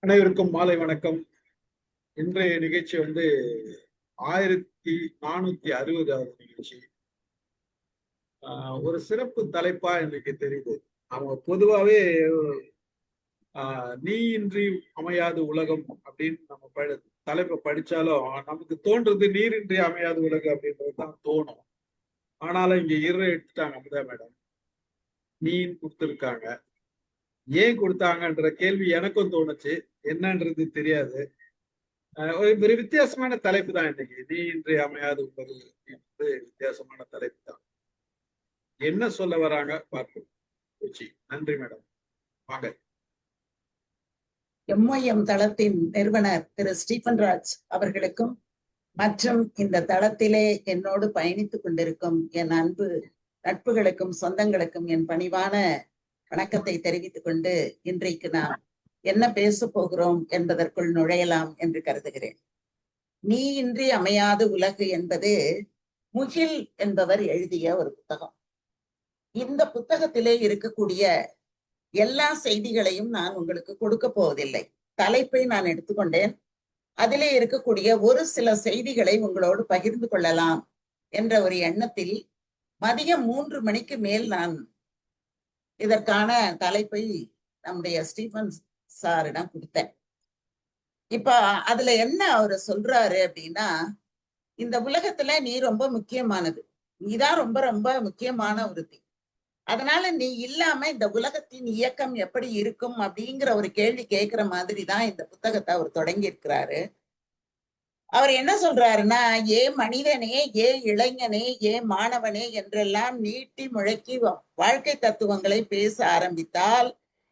அனைவருக்கும் மாலை வணக்கம். இன்றைய நிகழ்ச்சி 1460வது நிகழ்ச்சி. ஒரு சிறப்பு தலைப்பா இன்னைக்கு தெரியுது. அவங்க பொதுவாவே நீ இன்றி அமையாது உலகம் அப்படின்னு நம்ம தலைப்பை படிச்சாலும் நமக்கு தோன்றது நீரின்றி அமையாது உலகம் அப்படின்றதுதான் தோணும். ஆனாலும் இங்க எடுத்துட்டாங்க அமுதா மேடம். நீன்னு கொடுத்துருக்காங்க. ஏன் கொடுத்தாங்கன்ற கேள்வி எனக்கும் தோணுச்சு. என்னன்றது தெரியாது. ஒரு வித்தியாசமான தலைப்பு தான் இன்னைக்கு. நீ இன்றி அமையாது உலகம் வித்தியாசமான தலைப்பு தான். என்ன சொல்ல வராங்க பார்ப்போம். நன்றி மேடம். வாங்க. எம்ஒஎம் தளத்தின் நிறுவனர் திரு ஸ்டீபன் ராஜ் அவர்களுக்கும் மற்றும் இந்த தளத்திலே என்னோடு பயணித்துக் கொண்டிருக்கும் என் அன்பு நட்புகளுக்கும் சொந்தங்களுக்கும் என் பணிவான வணக்கத்தை தெரிவித்துக் கொண்டு இன்றைக்கு நாம் என்ன பேச போகிறோம் என்பதற்குள் நுழையலாம் என்று கருதுகிறேன். நீ இன்றி அமையாது உலகு என்பது முகில் என்பவர் எழுதிய ஒரு புத்தகம். இந்த புத்தகத்திலே இருக்கக்கூடிய எல்லா செய்திகளையும் நான் உங்களுக்கு கொடுக்க போவதில்லை. தலைப்பை நான் எடுத்துக்கொண்டேன். அதிலே இருக்கக்கூடிய ஒரு சில செய்திகளை உங்களோடு பகிர்ந்து கொள்ளலாம் என்ற ஒரு எண்ணத்தில் மதியம் 3 மணிக்கு மேல் நான் இதற்கான தலைப்பை நம்முடைய ஸ்டீபன் சாரிடம் கொடுத்தேன். இப்ப அதுல என்ன அவரு சொல்றாரு அப்படின்னா, இந்த உலகத்துல நீ ரொம்ப முக்கியமானது, நீதான் ரொம்ப ரொம்ப முக்கியமான ஒருத்தி. அதனால நீ இல்லாம இந்த உலகத்தின் இயக்கம் எப்படி இருக்கும் அப்படிங்கிற ஒரு கேள்வி கேட்கிற மாதிரிதான் இந்த புத்தகத்தை அவர் தொடங்கி இருக்கிறாரு. அவர் என்ன சொல்றாருன்னா, ஏ மனிதனே, ஏ இளைஞனே, ஏ மாணவனே என்றெல்லாம் நீட்டி முழக்கி வாழ்க்கை தத்துவங்களை பேச ஆரம்பித்தால்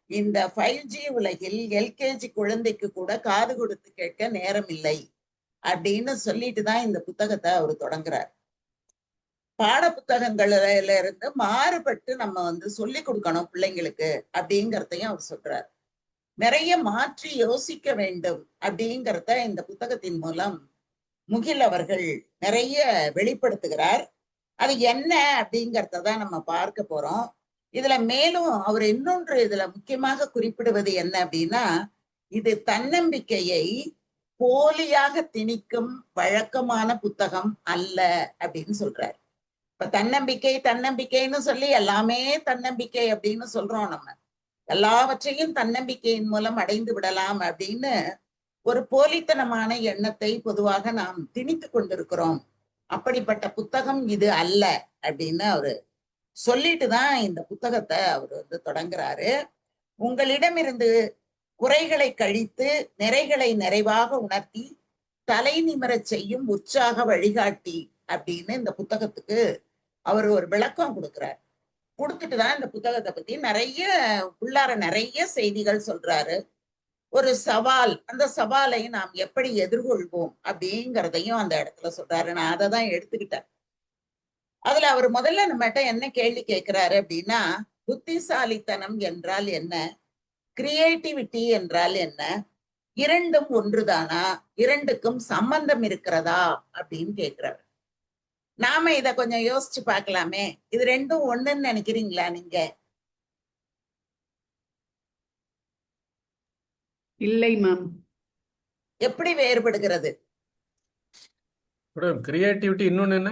இந்த 5G உலகில் LKG குழந்தைக்கு கூட காது கொடுத்து கேட்க நேரம் இல்லை அப்படின்னு சொல்லிட்டுதான் இந்த புத்தகத்தை அவர் தொடங்குறார். பாட புத்தகங்கள்ல இருந்து மாறுபட்டு நம்ம சொல்லி கொடுக்கணும் பிள்ளைங்களுக்கு அப்படிங்கிறதையும் அவர் சொல்றார். நிறைய மாற்றி யோசிக்க வேண்டும் அப்படிங்கிறத இந்த புத்தகத்தின் மூலம் முகில் அவர்கள் நிறைய வெளிப்படுத்துகிறார். அது என்ன அப்படிங்கிறதான் நம்ம பார்க்க போறோம். இதுல மேலும் அவர் இன்னொன்று இதுல முக்கியமாக குறிப்பிடுவது என்ன அப்படின்னா, இது தன்னம்பிக்கையை போலியாக திணிக்கும் வழக்கமான புத்தகம் அல்ல அப்படின்னு சொல்றாரு. இப்ப தன்னம்பிக்கைன்னு சொல்லி எல்லாமே தன்னம்பிக்கை அப்படின்னு சொல்றோம். நம்ம எல்லாவற்றையும் தன்னம்பிக்கையின் மூலம் அடைந்து விடலாம் அப்படின்னு ஒரு போலித்தனமான எண்ணத்தை பொதுவாக நாம் திணித்து கொண்டிருக்கிறோம். அப்படிப்பட்ட புத்தகம் இது அல்ல அப்படின்னு அவரு சொல்லிட்டுதான் இந்த புத்தகத்தை அவர் தொடங்குறாரு. உங்களிடமிருந்து குறைகளை கழித்து நிறைகளை நிறைவாக உணர்த்தி தலை நிமிரச் செய்யும் உற்சாக வழிகாட்டி அப்படின்னு இந்த புத்தகத்துக்கு அவர் ஒரு விளக்கம் கொடுக்கிறார். கொடுத்துட்டுதான் இந்த புத்தகத்தை பத்தி உள்ளார நிறைய செய்திகள் சொல்றாரு. ஒரு சவால், அந்த சவாலை நாம் எப்படி எதிர்கொள்வோம் அப்படிங்கிறதையும் அந்த இடத்துல சொல்றாரு. நான் அதை தான் எடுத்துக்கிட்டேன். அதுல அவர் முதல்ல நம்மகிட்ட என்ன கேள்வி கேட்கிறாரு அப்படின்னா, புத்திசாலித்தனம் என்றால் என்ன, கிரியேட்டிவிட்டி என்றால் என்ன, இரண்டும் ஒன்றுதானா, இரண்டுக்கும் சம்பந்தம் இருக்கிறதா அப்படின்னு கேட்கிறாரு. நாம இத கொஞ்சம் யோசிச்சு பார்க்கலாமே. இது ரெண்டும் ஒண்ணுன்னு நினைக்கிறீங்களா நீங்க? இல்லை மேம். எப்படி வேறுபடுகிறது? கிரியேட்டிவிட்டி இன்னொன்னு என்ன?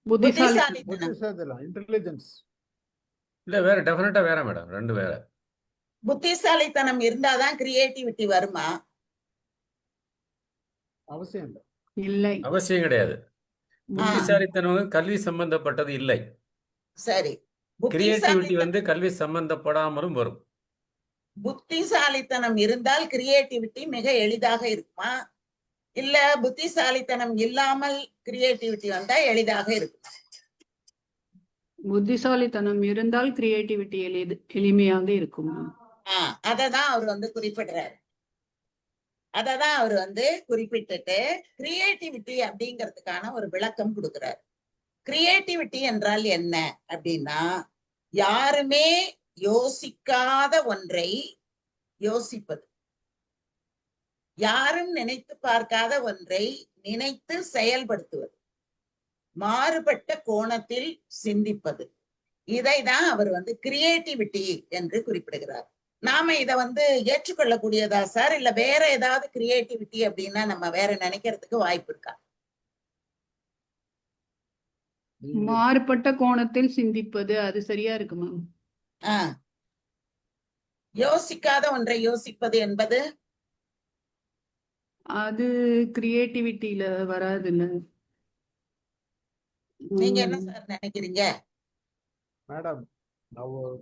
புத்திசாலித்தனம். இன்டெலிஜென்ஸ் இல்ல, வேற டெஃபினட்டா வேற மேடம். ரெண்டு வேற. புத்திசாலித்தனம் இருந்தாதான் கிரியேட்டிவிட்டி வருமா? அவசியம் இல்லை, அவசியம் கிடையாது. புத்திசாலித்தனம் கல்வி சம்பந்தப்பட்டது இல்லை. சரி, கிரியேட்டிவிட்டி கல்வி சம்பந்தப்படாமலும் வரும். புத்திசாலித்தனம் இருந்தால் கிரியேட்டிவிட்டி மிக எளிதாக இருக்குமா, இல்ல புத்திசாலித்தனம் இல்லாமல் கிரியேட்டிவிட்டி வந்தா எளிதாக இருக்கும்? புத்திசாலித்தனம் இருந்தால் கிரியேட்டிவிட்டி எளிமையாக இருக்கும். அததான் அவர் குறிப்பிடுறாரு. அததான் அவர் குறிப்பிட்டுட்டு கிரியேட்டிவிட்டி அப்படிங்கிறதுக்கான ஒரு விளக்கம் கொடுக்கிறார். கிரியேட்டிவிட்டி என்றால் என்ன அப்படின்னா, யாருமே யோசிக்காத ஒன்றை யோசிப்பது, யாரும் நினைத்து பார்க்காத ஒன்றை நினைத்து செயல்படுத்துவது, மாறுபட்ட கோணத்தில் சிந்திப்பது. இதைதான் அவர் கிரியேட்டிவிட்டி என்று குறிப்பிடுகிறார். நாம இத ஏற்றுக்கொள்ளக்கூடியதா சார், இல்ல வேற ஏதாவது கிரியேட்டிவிட்டி அப்படின்னா நம்ம வேற நினைக்கிறதுக்கு வாய்ப்பு இருக்கா? நீங்க மாறுபட்ட கோணத்தில் சிந்திப்பது அது சரியா இருக்கு மேம். ஆஹ் யோசிக்காத ஒன்றை யோசிப்பது என்பது அது கிரியேட்டிவிட்டியில வராதுல்ல. நீங்க என்ன உம் சார் நினைக்கிறீங்க? மேடம்,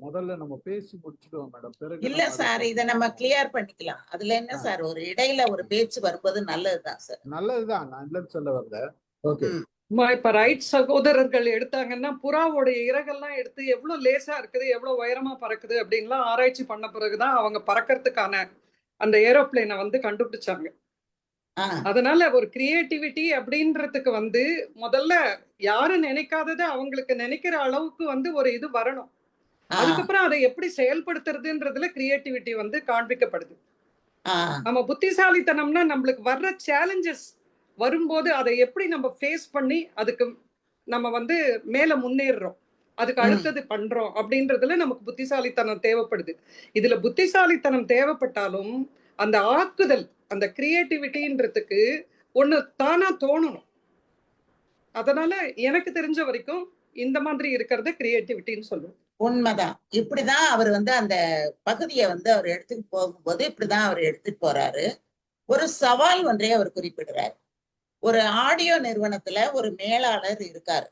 முதல்ல நம்ம பேசி முடிச்சிடுவோம் மேடம், பிறகு இல்ல நம்ம அதை சார், இத பத்தி நம்ம கிளியர் பண்ணிக்கலாம். அதுல என்ன ஆ, சார், ஒரு இடையில ஒரு பேச்சு வருவது நல்லதுதான் சார். நல்லதுதான், நான் இல்லைன்னு சொல்ல வரல. ஓகே. ம். இப்ப ரைட் சகோதரர்கள் எடுத்தாங்கன்னா புறாவோடைய இறகெல்லாம் எடுத்து எவ்வளவு லேசா இருக்குது, எவ்வளவு உயரமா பறக்குது அப்படின்லாம் ஆராய்ச்சி பண்ண பிறகுதான் அவங்க பறக்கறதுக்கான அந்த ஏரோப்ளேனை கண்டுபிடிச்சாங்க. அதனால ஒரு கிரியேட்டிவிட்டி அப்படின்றதுக்கு முதல்ல யாரும் நினைக்காதது அவங்களுக்கு நினைக்கிற அளவுக்கு ஒரு இது வரணும். அதுக்கப்புறம் அதை எப்படி செயல்படுத்துறதுன்றதுல கிரியேட்டிவிட்டி காண்பிக்கப்படுது. நம்ம புத்திசாலித்தனம்னா நம்மளுக்கு வர்ற சேலஞ்சஸ் வரும்போது அதை எப்படி நம்ம ஃபேஸ் பண்ணி அதுக்கு நம்ம மேல முன்னேறுறோம், அதுக்கு அடுத்தது பண்றோம் அப்படின்றதுல நமக்கு புத்திசாலித்தனம் தேவைப்படுது. இதுல புத்திசாலித்தனம் தேவைப்பட்டாலும் அந்த ஆக்குதல், அந்த கிரியேட்டிவிட்டின்றதுக்கு ஒண்ணு தானா தோணணும். அதனால எனக்கு தெரிஞ்ச வரைக்கும் இந்த மாதிரி இருக்கிறது கிரியேட்டிவிட்டின்னு சொல்லுவோம். உண்மைதான். இப்படிதான் அவர் அந்த பகுதியை அவர் எடுத்துட்டு போகும்போது இப்படிதான் அவர் எடுத்துட்டு போறாரு. ஒரு சவால் ஒன்றை அவர் குறிப்பிடுறார். ஒரு ஆடியோ நிறுவனத்துல ஒரு மேலாளர் இருக்காரு.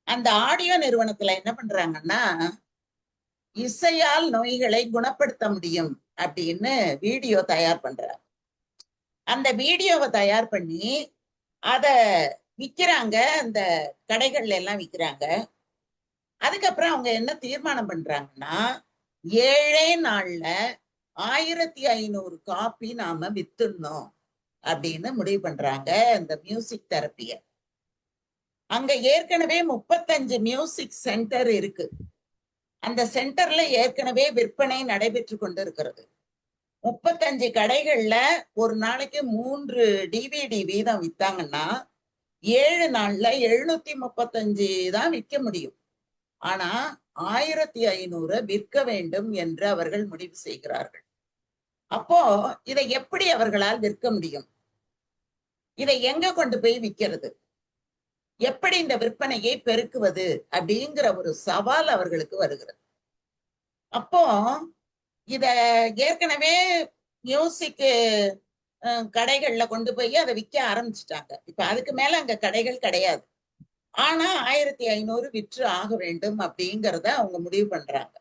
அந்த ஆடியோ நிறுவனத்துல என்ன பண்றாங்கன்னா, இசையால் நோய்களை குணப்படுத்த முடியும் அப்படின்னு வீடியோ தயார் பண்றாங்க. அந்த வீடியோவை தயார் பண்ணி அத விக்கிறாங்க, அந்த கடைகள்ல எல்லாம் விக்கிறாங்க. அதுக்கப்புறம் அவங்க என்ன தீர்மானம் பண்றாங்கன்னா, 7 நாள்ல 1500 காப்பி நாம வித்துடணும் அப்படின்னு முடிவு பண்றாங்க இந்த மியூசிக் தெரப்பிய. அங்க ஏற்கனவே 35 மியூசிக் சென்டர் இருக்கு. அந்த சென்டர்ல ஏற்கனவே விற்பனை நடைபெற்று கொண்டு இருக்கிறது. 35 கடைகள்ல ஒரு நாளைக்கு 3 டிவிடி வீதம் வித்தாங்கன்னா 7 நாள்ல 735 தான் விற்க முடியும். ஆனா 1500 விற்க வேண்டும் என்று அவர்கள் முடிவு செய்கிறார்கள். அப்போ இதை எப்படி அவர்களால் விற்க முடியும்? இதை எங்க கொண்டு போய் விற்கிறது? எப்படி இந்த விற்பனையை பெருக்குவது அப்படிங்கிற ஒரு சவால் அவர்களுக்கு வருகிறது. அப்போ இத ஏற்கனவே மியூசிக் கடைகள்ல கொண்டு போய் அதை விற்க ஆரம்பிச்சுட்டாங்க. இப்ப அதுக்கு மேல அங்க கடைகள் கிடையாது. ஆனா 1500 விற்று ஆக வேண்டும் அப்படிங்கிறத அவங்க முடிவு பண்றாங்க.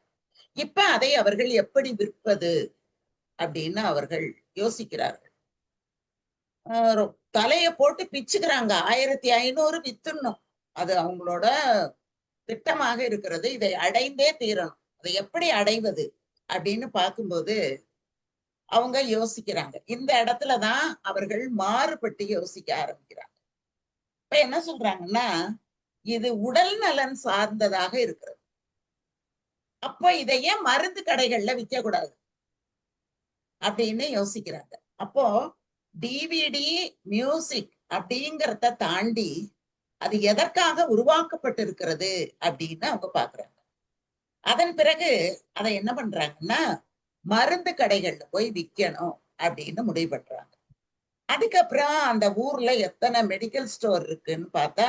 இப்ப அதை அவர்கள் எப்படி விற்பது அப்படின்னு அவர்கள் யோசிக்கிறார்கள். தலைய போட்டு பிச்சுக்கிறாங்க. 1500 வித்துடணும், அது அவங்களோட திட்டமாக இருக்கிறது. இதை அடைந்தே தீரணும். அதை எப்படி அடைவது அப்படின்னு பார்க்கும்போது அவங்க யோசிக்கிறாங்க. இந்த இடத்துலதான் அவர்கள் மாறுபட்டு யோசிக்க ஆரம்பிக்கிறாங்க. இப்ப என்ன சொல்றாங்கன்னா, இது உடல் நலன் சார்ந்ததாக இருக்கிறது. அப்போ இதை ஏன் மருந்து கடைகள்ல விற்க கூடாது அப்படின்னு யோசிக்கிறாங்க. அப்போ டிவிடி மியூசிக் அப்படிங்கிறத தாண்டி அது எதற்காக உருவாக்கப்பட்டிருக்கிறது அப்படின்னு அவங்க பாக்குறாங்க. அதன் பிறகு அதை என்ன பண்றாங்கன்னா, மருந்து கடைகள்ல போய் விற்கணும் அப்படின்னு முடிவு பண்றாங்க. அதுக்கப்புறம் அந்த ஊர்ல எத்தனை மெடிக்கல் ஸ்டோர் இருக்குன்னு பார்த்தா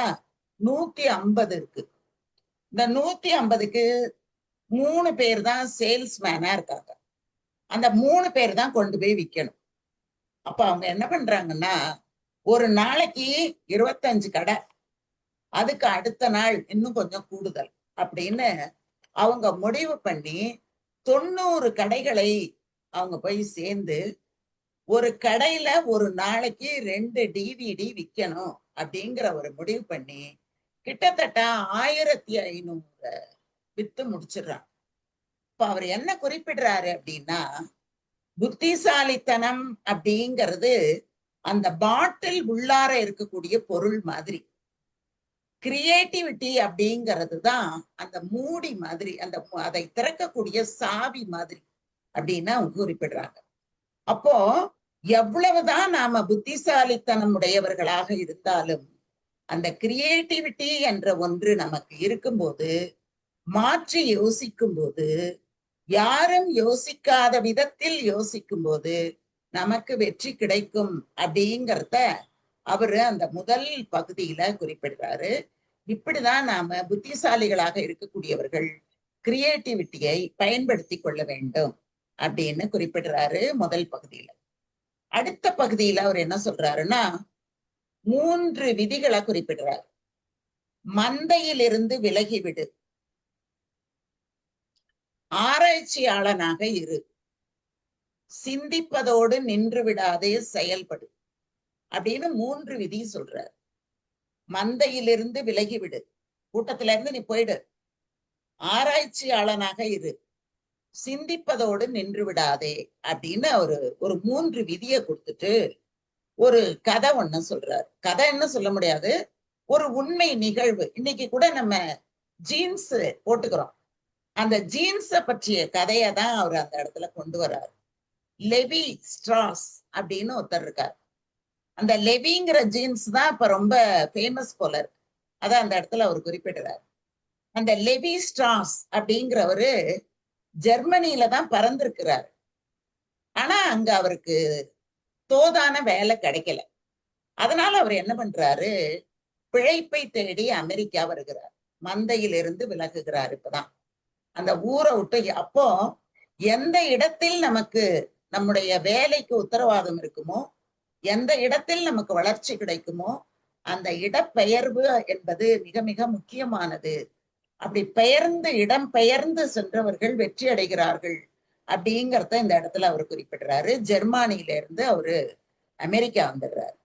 150 இருக்கு. இந்த 150க்கு 3 பேர் தான் சேல்ஸ்மேனா இருக்காங்க. அந்த 3 பேர் தான் கொண்டு போய் விற்கணும். அப்ப அவங்க என்ன பண்றாங்கன்னா, ஒரு நாளைக்கு 25 கடை, அதுக்கு அடுத்த நாள் இன்னும் கொஞ்சம் கூடுதல் அப்படின்னு அவங்க முடிவு பண்ணி 90 கடைகளை அவங்க போய் சேர்ந்து ஒரு கடையில ஒரு நாளைக்கு 2 டிவிடி விற்கணும் அப்படிங்கிற ஒரு முடிவு பண்ணி கிட்டத்தட்ட 1500 வித்து முடிச்சிடுறாங்க. இப்ப அவர் என்ன குறிப்பிடுறாரு அப்படின்னா, புத்திசாலித்தனம் அப்படிங்கிறது அந்த பாட்டில் உள்ளார இருக்கக்கூடிய பொருள் மாதிரி, கிரியேட்டிவிட்டி அப்படிங்கிறது தான் அந்த மூடி மாதிரி, அதை திறக்கக்கூடிய சாவி மாதிரி அப்படின்னு அவங்க குறிப்பிடுறாங்க. அப்போ எவ்வளவுதான் நாம புத்திசாலித்தனம் உடையவர்களாக இருந்தாலும் அந்த கிரியேட்டிவிட்டி என்ற ஒன்று நமக்கு இருக்கும்போது, மாற்றி யோசிக்கும் போது யாரும் யோசிக்காத விதத்தில் யோசிக்கும் போது நமக்கு வெற்றி கிடைக்கும் அப்படிங்கிறத அவரு அந்த முதல் பகுதியில குறிப்பிடுறாரு. இப்படிதான் நாம புத்திசாலிகளாக இருக்கக்கூடியவர்கள் கிரியேட்டிவிட்டியை பயன்படுத்தி கொள்ள வேண்டும் அப்படின்னு குறிப்பிடுறாரு முதல் பகுதியில. அடுத்த பகுதியில அவர் என்ன சொல்றாருன்னா 3 விதிகளை குறிப்பிடுறார். மந்தையிலிருந்து விலகிவிடு, ஆராய்ச்சியாளனாக இரு, சிந்திப்பதோடு நின்று விடாதே செயல்படு அப்படின்னு 3 விதி சொல்றார். மந்தையிலிருந்து விலகிவிடு, கூட்டத்தில இருந்து நீ போயிடு, ஆராய்ச்சியாளனாக இரு, சிந்திப்பதோடு நின்று விடாதே அப்படின்னு ஒரு 3 விதியை கொடுத்துட்டு ஒரு கதை ஒண்ணு சொல்றாரு. கதை என்ன சொல்ல முடியாது, ஒரு உண்மை நிகழ்வு. இன்னைக்கு கூட நம்ம ஜீன்ஸ் போட்டுக்கிறோம், அந்த ஜீன்ஸை பற்றிய கதையை தான் அவர் அந்த இடத்துல கொண்டு வர்றாரு. லெவி ஸ்ட்ராஸ் அப்படின்னு ஒருத்தர் இருக்கார். அந்த லெவிங்கிற ஜீன்ஸ் தான் இப்ப ரொம்ப ஃபேமஸ் போல இருக்கு. அதான் அந்த இடத்துல அவர் குறிப்பிடுறாரு. அந்த லெவி ஸ்ட்ராஸ் அப்படிங்கிறவரு ஜெர்மனியில தான் பறந்திருக்கிறார். ஆனா அங்க அவருக்கு தோதான வேலை கிடைக்கல. அதனால அவர் என்ன பண்றாரு, பிழைப்பை தேடி அமெரிக்கா வருகிறார். மந்தையிலிருந்து விலகுகிறார். இப்பதான் அந்த ஊரை விட்டு. அப்போ எந்த இடத்தில் நமக்கு நம்முடைய வேலைக்கு உத்தரவாதம் இருக்குமோ, எந்த இடத்தில் நமக்கு வளர்ச்சி கிடைக்குமோ, அந்த இடப்பெயர்வு என்பது மிக மிக முக்கியமானது. அப்படி பெயர்ந்து இடம் பெயர்ந்து சென்றவர்கள் வெற்றி அடைகிறார்கள் அப்படிங்கிறத இந்த இடத்துல அவர் குறிப்பிடுறாரு. ஜெர்மானியில இருந்து அவரு அமெரிக்கா வந்துடுறாரு.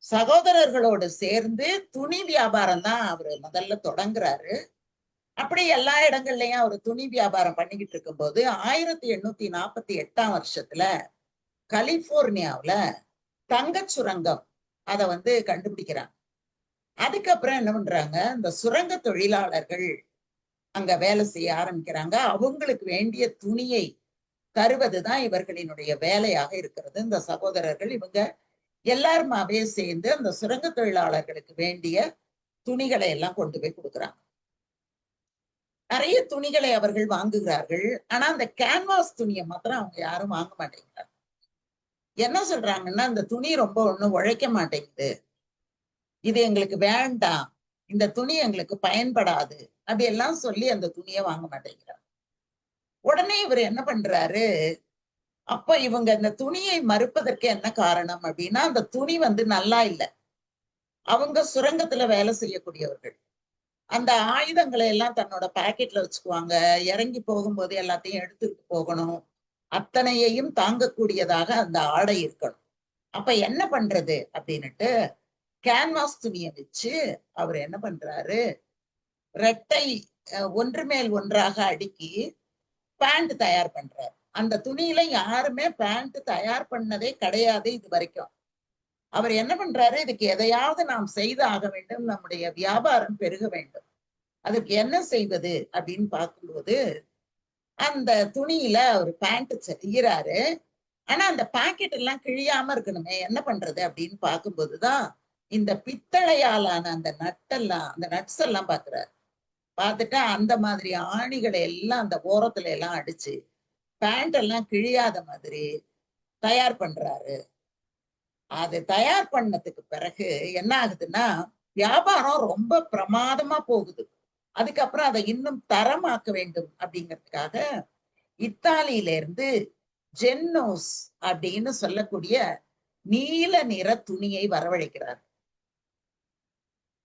சகோதரர்களோடு சேர்ந்து துணி வியாபாரம் தான் அவரு முதல்ல தொடங்குறாரு. அப்படி எல்லா இடங்கள்லயும் அவர் துணி வியாபாரம் பண்ணிக்கிட்டு இருக்கும் போது 1848ஆம் வருஷத்துல கலிபோர்னியாவுல தங்க சுரங்கம் அதை கண்டுபிடிக்கிறாங்க. அதுக்கப்புறம் என்ன பண்றாங்க, இந்த சுரங்க தொழிலாளர்கள் அங்க வேலை செய்ய ஆரம்பிக்கிறாங்க. அவங்களுக்கு வேண்டிய துணியை தருவதுதான் இவர்களினுடைய வேலையாக இருக்கிறது. இந்த சகோதரர்கள் இவங்க எல்லாருமாவே சேர்ந்து அந்த சுரங்க தொழிலாளர்களுக்கு வேண்டிய துணிகளை எல்லாம் கொண்டு போய் கொடுக்குறாங்க. நிறைய துணிகளை அவர்கள் வாங்குகிறார்கள். ஆனா அந்த கேன்வாஸ் துணியை மாத்திரம் அவங்க யாரும் வாங்க மாட்டேங்கிறாங்க. என்ன சொல்றாங்கன்னா, இந்த துணி ரொம்ப ஒண்ணும் உழைக்க மாட்டேங்குது, இது எங்களுக்கு வேண்டாம், இந்த துணி எங்களுக்கு பயன்படாது அப்படி எல்லாம் சொல்லி அந்த துணியை வாங்க மாட்டேங்கிறாங்க. உடனே இவர் என்ன பண்றாரு, அப்ப இவங்க இந்த துணியை மறுப்பதற்கு என்ன காரணம் அப்படின்னா, அந்த துணி நல்லா இல்லை. அவங்க சுரங்கத்துல வேலை செய்யக்கூடியவர்கள் அந்த ஆயுதங்களை எல்லாம் தன்னோட பாக்கெட்ல வச்சுக்குவாங்க. இறங்கி போகும்போது எல்லாத்தையும் எடுத்துட்டு போகணும். அத்தனையையும் தாங்கக்கூடியதாக அந்த ஆடை இருக்கணும். அப்ப என்ன பண்றது அப்படின்னுட்டு கேன்வாஸ் துணியை வச்சு அவர் என்ன பண்றாரு, ரெட்டை ஒன்று மேல் ஒன்றாக அடுக்கி பேண்ட் தயார் பண்றாரு. அந்த துணியில யாருமே பேண்ட் தயார் பண்ணதே கிடையாது இது வரைக்கும். அவர் என்ன பண்றாரு, இதுக்கு எதையாவது நாம் செய்து ஆக வேண்டும், நம்முடைய வியாபாரம் பெருக வேண்டும், அதுக்கு என்ன செய்வது அப்படின்னு பார்க்கும்போது அந்த துணியில அவர் பேண்ட் செய்யறாரு. ஆனா அந்த பாக்கெட் எல்லாம் கிழியாம இருக்கணுமே, என்ன பண்றது அப்படின்னு பார்க்கும்போதுதான் இந்த பித்தளையாலான அந்த நட்ஸ் எல்லாம் பாக்குறாரு. பார்த்துட்டா அந்த மாதிரி ஆணிகளை எல்லாம் அந்த ஓரத்துல எல்லாம் அடிச்சு பேண்ட் எல்லாம் கிழியாத மாதிரி தயார் பண்றாரு. அது தயார் பண்ணதுக்கு பிறகு என்ன ஆகுதுன்னா, வியாபாரம் ரொம்ப பிரமாதமா போகுது. அதுக்கப்புறம் அதை இன்னும் தரமாக்க வேண்டும் அப்படிங்கிறதுக்காக இத்தாலியில இருந்து ஜென்னோஸ் அப்படின்னு சொல்லக்கூடிய நீல நிற துணியை வரவழைக்கிறார்.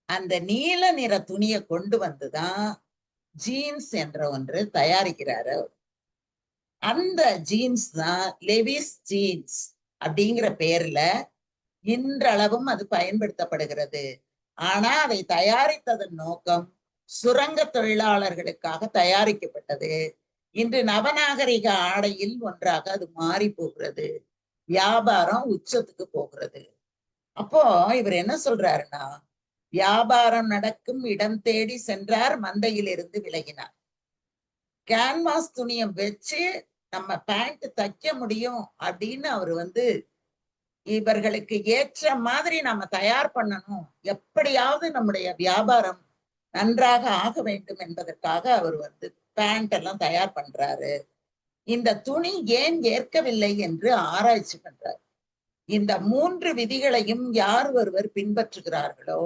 அந்த நீல நிற துணியை கொண்டு வந்துதான் ஜீன்ஸ் என்ற ஒன்று தயாரிக்கிறாரு. அந்த ஜீன்ஸ் தான் லெவிஸ் ஜீன்ஸ் அப்படிங்கிற பெயர்ல இன்றளவும் அது பயன்படுத்தப்படுகிறது. ஆனா அதை தயாரித்ததன் நோக்கம் சுரங்க தொழிலாளர்களுக்காக தயாரிக்கப்பட்டது. இன்று நவநாகரிக ஆடையில் ஒன்றாக அது மாறி போகிறது, வியாபாரம் உச்சத்துக்கு போகிறது. அப்போ இவர் என்ன சொல்றாருன்னா, வியாபாரம் நடக்கும் இடம் தேடி சென்றார், மந்தையில் இருந்து விலகினார். கேன்வாஸ் துணியை வச்சு நம்ம பேண்ட் தைக்க முடியும் அப்படின்னு அவர் இவர்களுக்கு ஏற்ற மாதிரி நம்ம தயார் பண்ணணும், எப்படியாவது நம்முடைய வியாபாரம் நன்றாக ஆக வேண்டும் என்பதற்காக அவர் வந்து பேண்ட் எல்லாம் தயார் பண்றாரு. இந்த துணி ஏன் ஏற்கவில்லை என்று ஆராய்ச்சி பண்றார். இந்த 3 விதிகளையும் யார் ஒருவர் பின்பற்றுகிறார்களோ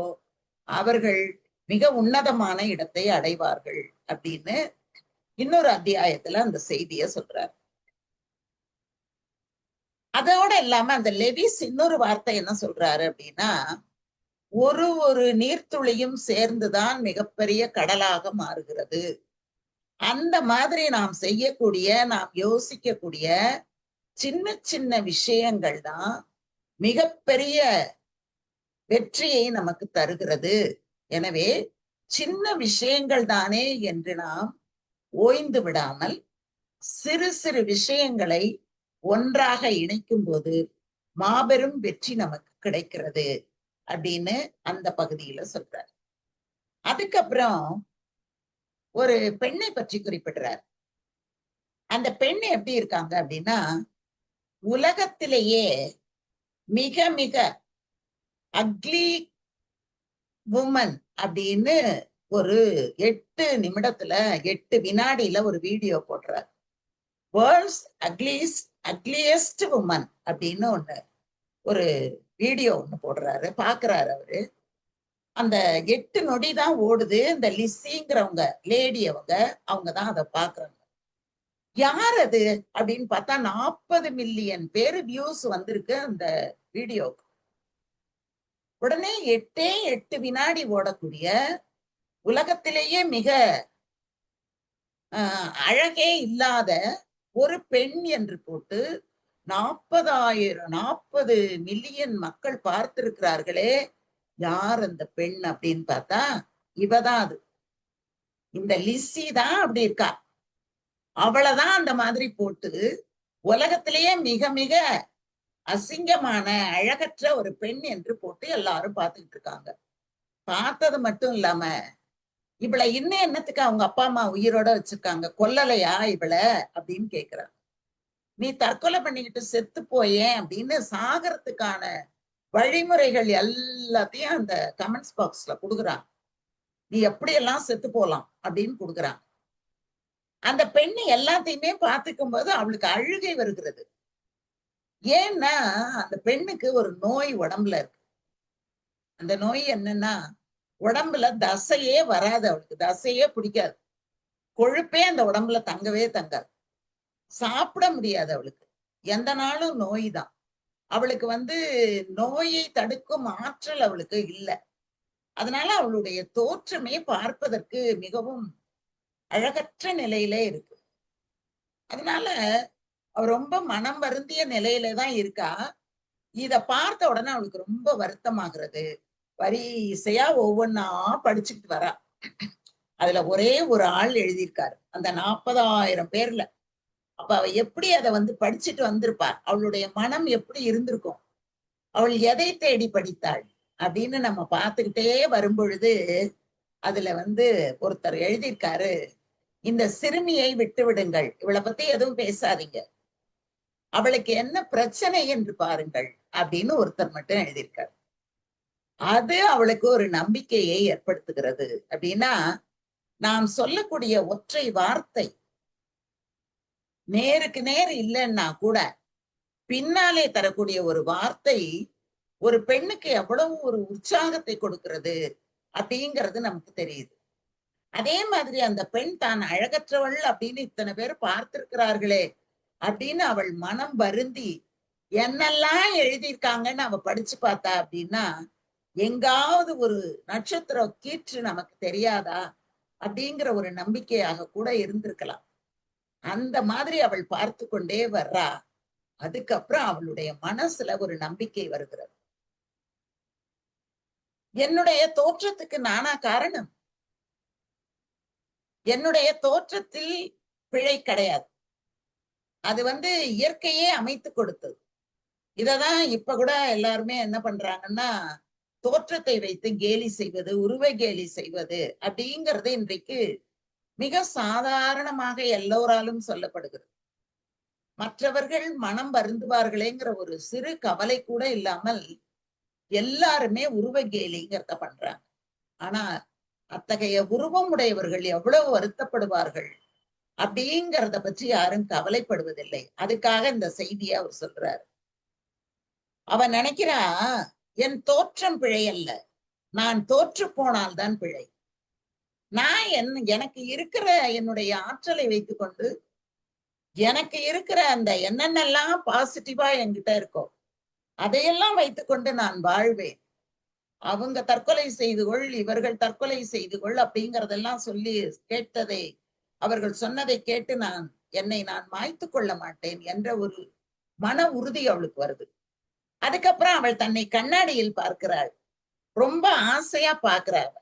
அவர்கள் மிக உன்னதமான இடத்தை அடைவார்கள் அப்படின்னு இன்னொரு அத்தியாயத்துல அந்த செய்திய சொல்றார். அதோட இல்லாம அந்த லெவிஸ் இன்னொரு வார்த்தை என்ன சொல்றாரு அப்படின்னா, ஒரு நீர்த்துளியும் சேர்ந்துதான் மிகப்பெரிய கடலாக மாறுகிறது. அந்த மாதிரி நாம் செய்யக்கூடிய, நாம் யோசிக்கக்கூடிய சின்ன சின்ன விஷயங்கள் தான் மிகப்பெரிய வெற்றியை நமக்கு தருகிறது. எனவே சின்ன விஷயங்கள் தானே என்று நாம் ஓய்ந்து விடாமல் சிறு சிறு விஷயங்களை ஒன்றாக இணைக்கும் போது மாபெரும் வெற்றி நமக்கு கிடைக்கிறது அப்படின்னு அந்த பகுதியில சொல்றார். அதுக்கப்புறம் ஒரு பெண்ணை பற்றி குறிப்பிடுறார். அந்த பெண் எப்படி இருக்காங்க அப்படின்னா, உலகத்திலேயே மிக மிக அக்லி உமன் அப்படின்னு ஒரு 8 நிமிடத்துல 8 வினாடியில ஒரு வீடியோ போடுறார். வேர்ல்ட்ஸ் அக்லியஸ்ட் உமன் அப்படின்னு ஒரு வீடியோ ஒண்ணு போடுறாரு. பாக்குறாரு அவரு. அந்த 8 நொடி தான் ஓடுது. இந்த லிஸ்ஸிங்கிறவங்க லேடி அவங்கதான் அதை பாக்குறாங்க. யார் அது அப்படின்னு பார்த்தா 40 மில்லியன் பேரு வியூஸ் வந்திருக்கு அந்த வீடியோக்கு. உடனே 8 வினாடி ஓடக்கூடிய உலகத்திலேயே மிக அழகே இல்லாத ஒரு பெண் என்று போட்டு 40 மில்லியன் மக்கள் பார்த்திருக்கிறார்களே. யார் அந்த பெண் அப்படின்னு பார்த்தா இவதான். அது இந்த லிஸ்ஸி தான் அப்படி இருக்கா. அவளைதான் அந்த மாதிரி போட்டு உலகத்திலேயே மிக மிக அசிங்கமான அழகற்ற ஒரு பெண் என்று போட்டு எல்லாரும் பார்த்துக்கிட்டு இருக்காங்க. பார்த்தது மட்டும் இல்லாம இவளை இன்னும் என்னத்துக்கு அவங்க அப்பா அம்மா உயிரோட வச்சிருக்காங்க, கொல்லலையா இவளை அப்படின்னு கேக்குறாங்க. நீ தற்கொலை பண்ணிக்கிட்டு செத்து போயேன் அப்படின்னு சாகறதுக்கான வழிமுறைகள் எல்லாத்தையும் அந்த கமெண்ட்ஸ் பாக்ஸ்ல கொடுக்குறான். நீ எப்படியெல்லாம் செத்து போலாம் அப்படின்னு கொடுக்குறான். அந்த பெண்ணு எல்லாத்தையுமே பார்த்துக்கும் போது அவளுக்கு அழுகை வருகிறது. ஏன்னா அந்த பெண்ணுக்கு ஒரு நோய் உடம்புல இருக்கு. அந்த நோய் என்னன்னா, உடம்புல தசையே வராது. அவளுக்கு தசையே பிடிக்காது. கொழுப்பே அந்த உடம்புல தங்கவே தங்காது. சாப்பிட முடியாது அவளுக்கு. எந்த நாளும் நோய் தான். அவளுக்கு வந்து நோயை தடுக்கும் ஆற்றல் அவளுக்கு இல்லை. அதனால அவளுடைய தோற்றமே பார்ப்பதற்கு மிகவும் அழகற்ற நிலையில இருக்கு. அதனால அவ ரொம்ப மனம் வருந்திய நிலையில தான் இருக்கா. இத பார்த்த உடனே அவளுக்கு ரொம்ப வருத்தமாகிறது. வரிசையா ஒவ்வொன்னா படிச்சுக்கிட்டு வரா. அதுல ஒரே ஒரு ஆள் எழுதியிருக்காரு அந்த 40,000 பேர்ல. அப்ப அவ எப்படி அதை வந்து படிச்சுட்டு வந்திருப்பா, அவளுடைய மனம் எப்படி இருந்திருக்கும், அவள் எதை தேடி படித்தாள் அப்படின்னு நம்ம பார்த்துக்கிட்டே வரும் பொழுது அதுல வந்து ஒருத்தர் எழுதியிருக்காரு, இந்த சிறுமியை விட்டு விடுங்கள், இவளை பத்தி எதுவும் பேசாதீங்க, அவளுக்கு என்ன பிரச்சனை என்று பாருங்கள் அப்படின்னு ஒருத்தர் மட்டும் எழுதியிருக்காரு. அது அவளுக்கு ஒரு நம்பிக்கையை ஏற்படுத்துகிறது. அப்படின்னா நாம் சொல்லக்கூடிய ஒற்றை வார்த்தை நேருக்கு நேர் இல்லைன்னா கூட பின்னாலே தரக்கூடிய ஒரு வார்த்தை ஒரு பெண்ணுக்கு எவ்வளவு ஒரு உற்சாகத்தை கொடுக்கிறது அப்படிங்கிறது நமக்கு தெரியுது. அதே மாதிரி அந்த பெண் தான் அழகற்றவள் அப்படின்னு இத்தனை பேர் பார்த்திருக்கிறார்களே அப்படின்னு அவள் மனம் வருந்தி என்னெல்லாம் எழுதியிருக்காங்கன்னு அவ படிச்சு பார்த்தா அப்படின்னா, எங்காவது ஒரு நட்சத்திரம் கீற்று நமக்கு தெரியாதா அப்படிங்கிற ஒரு நம்பிக்கையாக கூட இருந்திருக்கலாம். அந்த மாதிரி அவள் பார்த்து கொண்டே வர்றா. அதுக்கப்புறம் அவளுடைய மனசுல ஒரு நம்பிக்கை வருகிறது. என்னுடைய தோற்றத்துக்கு நானா காரணம்? என்னுடைய தோற்றத்தில் பிழை கிடையாது. அது வந்து இயற்கையே அமைத்து கொடுத்தது. இததான் இப்ப கூட எல்லாருமே என்ன பண்றாங்கன்னா, தோற்றத்தை வைத்து கேலி செய்வது, உருவ கேலி செய்வது அப்படிங்கிறது இன்றைக்கு மிக சாதாரணமாக எல்லோராலும் சொல்லப்படுகிறது. மற்றவர்கள் மனம் வருந்துவார்களேங்கிற ஒரு சிறு கவலை கூட இல்லாமல் எல்லாருமே உருவ கேலிங்கிறத பண்றாங்க. ஆனா அத்தகைய உருவம் உடையவர்கள் எவ்வளவு வருத்தப்படுவார்கள் அப்படிங்கிறத பற்றி யாரும் கவலைப்படுவதில்லை. அதுக்காக இந்த செய்தியை அவர் சொல்றார். அவன் நினைக்கிறா, என் தோற்றம் பிழை அல்ல, நான் தோற்று போனால்தான் பிழை. நான் எனக்கு இருக்கிற என்னுடைய ஆற்றலை வைத்துக்கொண்டு எனக்கு இருக்கிற அந்த என்னென்னலாம் பாசிட்டிவா என்கிட்ட இருக்கோ அதையெல்லாம் வைத்துக்கொண்டு நான் வாழ்வேன். அவங்க தற்கொலை செய்து கொள், இவர்கள் தற்கொலை செய்து கொள் அப்படிங்கறதெல்லாம் சொல்லி கேட்டதை, அவர்கள் சொன்னதை கேட்டு என்னை நான் மாய்த்து கொள்ள மாட்டேன் என்ற ஒரு மன உறுதி அவளுக்கு வருது. அதுக்கப்புறம் அவள் தன்னை கண்ணாடியில் பார்க்கிறாள். ரொம்ப ஆசையா பார்க்கிறாள்.